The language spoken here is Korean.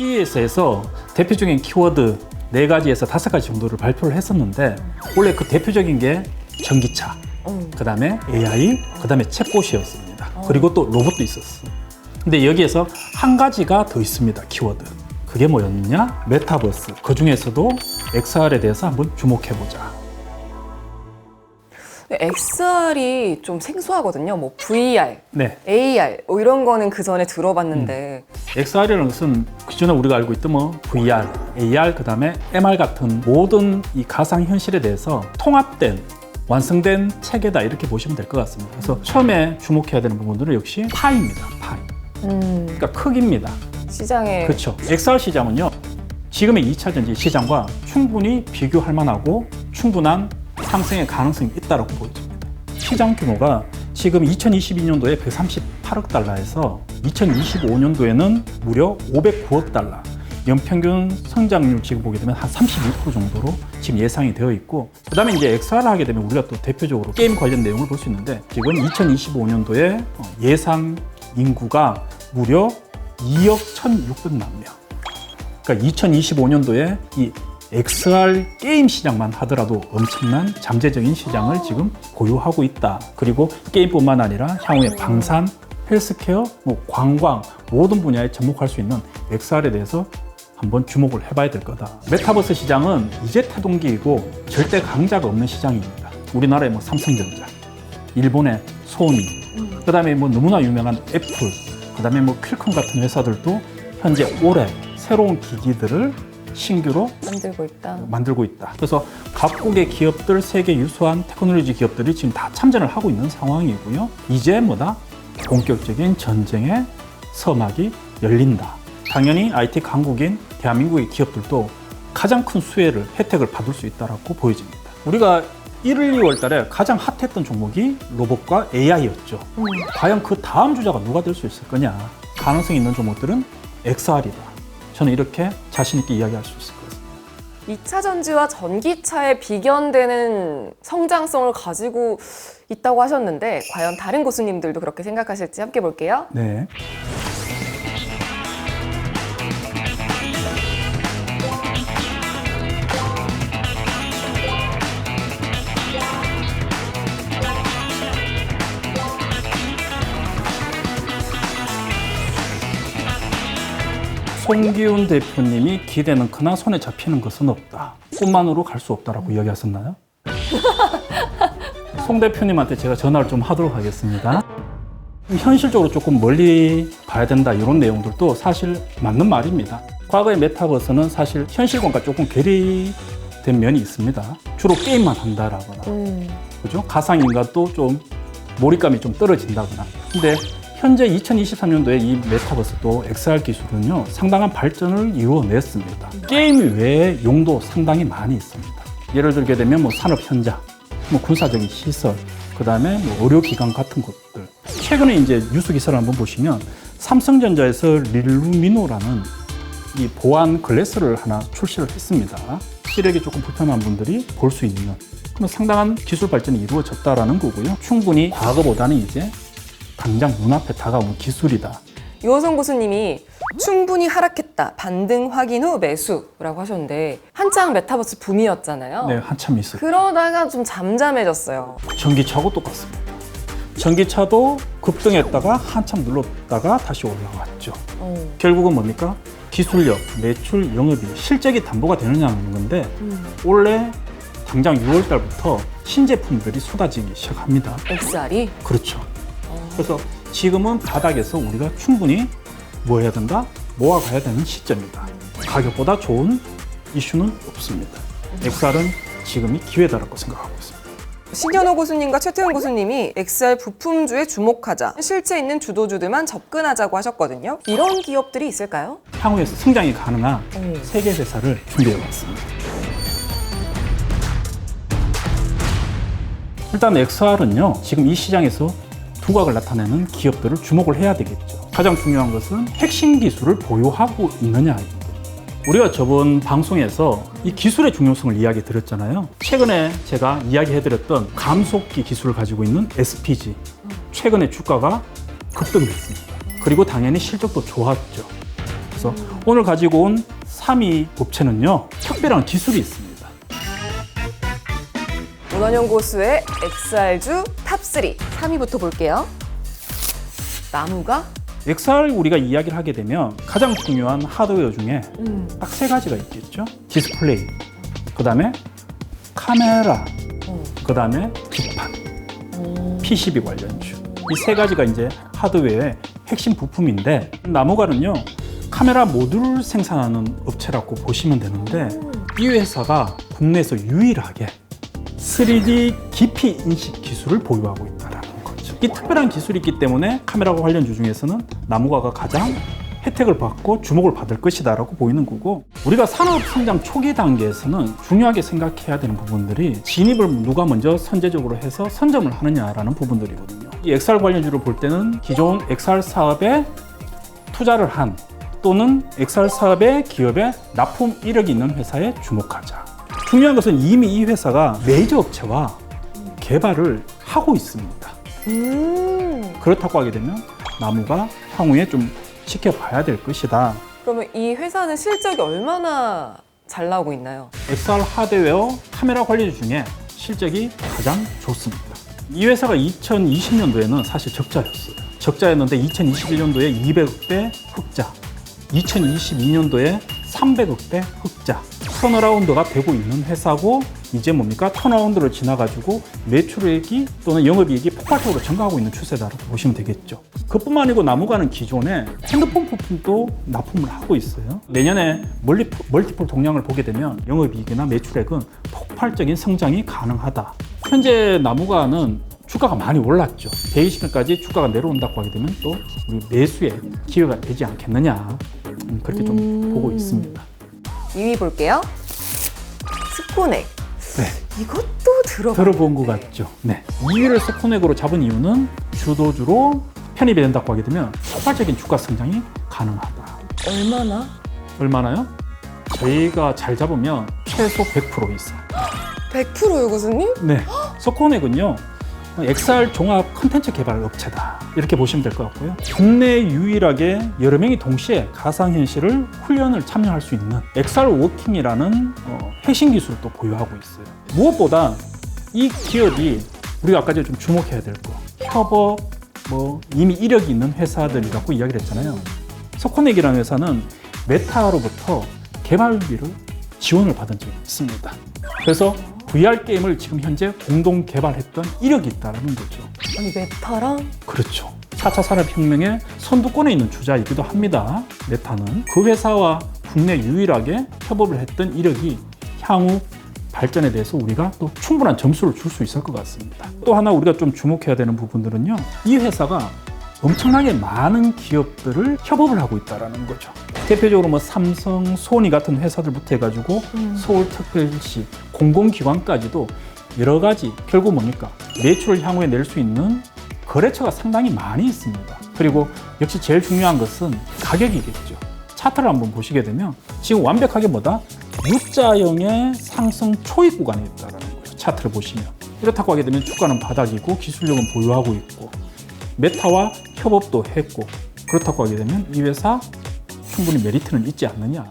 CES에서 대표적인 키워드 4가지에서 5가지 정도를 발표를 했었는데 원래 그 대표적인 게 전기차, 그 다음에 AI, 그 다음에 챗봇이었습니다. 그리고 또 로봇도 있었어. 근데 여기에서 한 가지가 더 있습니다. 키워드. 그게 뭐였느냐? 메타버스. 그 중에서도 XR에 대해서 한번 주목해보자. XR이 좀 생소하거든요. 뭐 VR, 네. AR 뭐 이런 거는 그 전에 들어봤는데 XR이라는 것은 기존에 우리가 알고 있던 뭐 VR, AR, 그 다음에 MR 같은 모든 이 가상현실에 대해서 통합된 완성된 체계다 이렇게 보시면 될 것 같습니다. 그래서 처음에 주목해야 되는 부분들은 역시 파이입니다. 파이. 그러니까 크기입니다. 시장에 그렇죠. XR 시장은요. 지금의 2차 전지 시장과 충분히 비교할 만하고 충분한 상승의 가능성이 있다고 보여집니다. 시장 규모가 지금 2022년도에 138억 달러에서 2025년도에는 무려 509억 달러. 연평균 성장률 지금 보게 되면 한 32% 정도로 지금 예상이 되어 있고, 그 다음에 이제 XR을 하게 되면 우리가 또 대표적으로 게임 관련 내용을 볼 수 있는데, 지금 2025년도에 예상 인구가 무려 2억 1,600만 명. 그러니까 2025년도에 이 XR 게임 시장만 하더라도 엄청난 잠재적인 시장을 지금 보유하고 있다. 그리고 게임뿐만 아니라 향후에 방산, 헬스케어, 뭐 관광 모든 분야에 접목할 수 있는 XR에 대해서 한번 주목을 해봐야 될 거다. 메타버스 시장은 이제 태동기이고 절대 강자가 없는 시장입니다. 우리나라의 뭐 삼성전자, 일본의 소니, 그다음에 뭐 너무나 유명한 애플, 그다음에 뭐 퀄컴 같은 회사들도 현재 올해 새로운 기기들을 신규로 만들고 있다. 그래서 각국의 기업들, 세계 유수한 테크놀로지 기업들이 지금 다 참전을 하고 있는 상황이고요. 이제 뭐다? 본격적인 전쟁의 서막이 열린다. 당연히 IT 강국인 대한민국의 기업들도 가장 큰 수혜를, 혜택을 받을 수 있다고 보여집니다. 우리가 1월, 2월 달에 가장 핫했던 종목이 로봇과 AI였죠. 과연 그 다음 주자가 누가 될 수 있을 거냐? 가능성이 있는 종목들은 XR이다. 저는 이렇게 자신 있게 이야기할 수 있을 것 같습니다. 2차 전지와 전기차에 비견되는 성장성을 가지고 있다고 하셨는데 과연 다른 고수님들도 그렇게 생각하실지 함께 볼게요. 네. 송기훈 대표님이 기대는 크나 손에 잡히는 것은 없다. 꿈만으로 갈 수 없다라고 이야기하셨나요? 송 대표님한테 제가 전화를 좀 하도록 하겠습니다. 현실적으로 조금 멀리 봐야 된다 이런 내용들도 사실 맞는 말입니다. 과거의 메타버스는 사실 현실과 조금 괴리된 면이 있습니다. 주로 게임만 한다라거나, 그죠? 가상인간도 좀 몰입감이 좀 떨어진다거나. 근데 현재 2023년도에 이 메타버스도 XR 기술은요 상당한 발전을 이루어냈습니다. 게임 외에 용도 상당히 많이 있습니다. 예를 들게 되면 뭐 산업 현장, 뭐 군사적인 시설, 그 다음에 뭐 의료기관 같은 곳들. 최근에 이제 뉴스 기사를 한번 보시면 삼성전자에서 릴루미노라는 이 보안 글래스를 하나 출시를 했습니다. 시력이 조금 불편한 분들이 볼 수 있는, 그럼 상당한 기술 발전이 이루어졌다라는 거고요. 충분히 과거보다는 이제 당장 눈앞에 다가오는 기술이다. 유호성 고수님이 충분히 하락했다. 반등 확인 후 매수라고 하셨는데 한창 메타버스 붐이었잖아요. 네, 한참 있었죠. 그러다가 좀 잠잠해졌어요. 전기차하고 똑같습니다. 전기차도 급등했다가 한참 눌렀다가 다시 올라왔죠. 결국은 뭡니까? 기술력, 매출, 영업이 실적이 담보가 되느냐는 건데 올해 당장 6월 달부터 신제품들이 쏟아지기 시작합니다. XR이? 그렇죠. 그래서 지금은 바닥에서 우리가 충분히 뭐 해야 된다? 모아가야 되는 시점이다. 가격보다 좋은 이슈는 없습니다. XR은 지금이 기회다라고 생각하고 있습니다. 신현호 고수님과 최태훈 고수님이 XR 부품주에 주목하자, 실체 있는 주도주들만 접근하자고 하셨거든요. 이런 기업들이 있을까요? 향후에 성장이 가능한 세계 회사를 준비해봤습니다. 일단 XR은요, 지금 이 시장에서 두각을 나타내는 기업들을 주목을 해야 되겠죠. 가장 중요한 것은 핵심 기술을 보유하고 있느냐입니다. 우리가 저번 방송에서 이 기술의 중요성을 이야기 드렸잖아요. 최근에 제가 이야기해드렸던 감속기 기술을 가지고 있는 SPG. 최근에 주가가 급등했습니다. 그리고 당연히 실적도 좋았죠. 그래서 오늘 가지고 온 3위 업체는요, 특별한 기술이 있습니다. 문원영 고수의 XR주 탑3 3위부터 볼게요. 나무가 XR 우리가 이야기를 하게 되면 가장 중요한 하드웨어 중에 딱 세 가지가 있겠죠. 디스플레이, 그 다음에 카메라, 그 다음에 기판, PCB 관련주. 이 세 가지가 이제 하드웨어의 핵심 부품인데, 나무가는요, 카메라 모듈을 생산하는 업체라고 보시면 되는데, 이 회사가 국내에서 유일하게 3D 깊이 인식 기술을 보유하고 있다는 거죠. 이 특별한 기술이 있기 때문에 카메라 관련주 중에서는 나무가가 가장 혜택을 받고 주목을 받을 것이다라고 보이는 거고, 우리가 산업 성장 초기 단계에서는 중요하게 생각해야 되는 부분들이 진입을 누가 먼저 선제적으로 해서 선점을 하느냐라는 부분들이거든요. 이 XR 관련주를 볼 때는 기존 XR 사업에 투자를 한 또는 XR 사업의 기업에 납품 이력이 있는 회사에 주목하자. 중요한 것은 이미 이 회사가 메이저 업체와 개발을 하고 있습니다. 그렇다고 하게 되면 나무가 향후에 좀 지켜봐야 될 것이다. 그러면 이 회사는 실적이 얼마나 잘 나오고 있나요? XR 하드웨어 카메라 관련주 중에 실적이 가장 좋습니다. 이 회사가 2020년도에는 사실 적자였어요. 적자였는데 2021년도에 200억대 흑자, 2022년도에 300억대 흑자, 턴어라운드가 되고 있는 회사고, 이제 뭡니까? 턴어라운드를 지나가지고 매출액이 또는 영업이익이 폭발적으로 증가하고 있는 추세다라고 보시면 되겠죠. 그뿐만 아니고 나무가는 기존에 핸드폰 부품도 납품을 하고 있어요. 내년에 멀티플 동향을 보게 되면 영업이익이나 매출액은 폭발적인 성장이 가능하다. 현재 나무가는 주가가 많이 올랐죠. 120년까지 주가가 내려온다고 하게 되면 또 우리 매수의 기회가 되지 않겠느냐, 그렇게 좀 보고 있습니다. 2위 볼게요. 스코넥. 네. 이것도 들어본 것 같죠. 네. 2위를 스코넥으로 잡은 이유는 주도주로 편입이 된다고 하게 되면 폭발적인 주가 성장이 가능하다. 얼마나요? 저희가 잘 잡으면 최소 100% 이상. 100%요, 교수님? 네. 스코넥은요, XR 종합 컨텐츠 개발 업체다, 이렇게 보시면 될 것 같고요. 국내 유일하게 여러 명이 동시에 가상현실을 훈련을 참여할 수 있는 XR 워킹이라는 핵심 기술을 또 보유하고 있어요. 무엇보다 이 기업이 우리가 아까 전에 좀 주목해야 될 거, 협업, 이미 이력이 있는 회사들이라고 이야기를 했잖아요. 스코넥이라는 회사는 메타로부터 개발비를 지원을 받은 적이 있습니다. 그래서 VR 게임을 지금 현재 공동 개발했던 이력이 있다는 거죠. 아니, 메타랑? 그렇죠. 4차 산업혁명의 선두권에 있는 주자이기도 합니다. 메타는 그 회사와 국내 유일하게 협업을 했던 이력이 향후 발전에 대해서 우리가 또 충분한 점수를 줄 수 있을 것 같습니다. 또 하나 우리가 좀 주목해야 되는 부분들은요, 이 회사가 엄청나게 많은 기업들을 협업을 하고 있다는 거죠. 대표적으로 삼성, 소니 같은 회사들부터 해가지고 서울특별시, 공공기관까지도 여러 가지, 결국 뭡니까? 매출을 향후에 낼 수 있는 거래처가 상당히 많이 있습니다. 그리고 역시 제일 중요한 것은 가격이겠죠. 차트를 한번 보시게 되면 지금 완벽하게 U자형의 상승 초입 구간에 있다는 거예요. 차트를 보시면. 이렇다고 하게 되면 주가는 바닥이고 기술력은 보유하고 있고 메타와 협업도 했고, 그렇다고 하게 되면 이 회사 충분히 메리트는 있지 않느냐.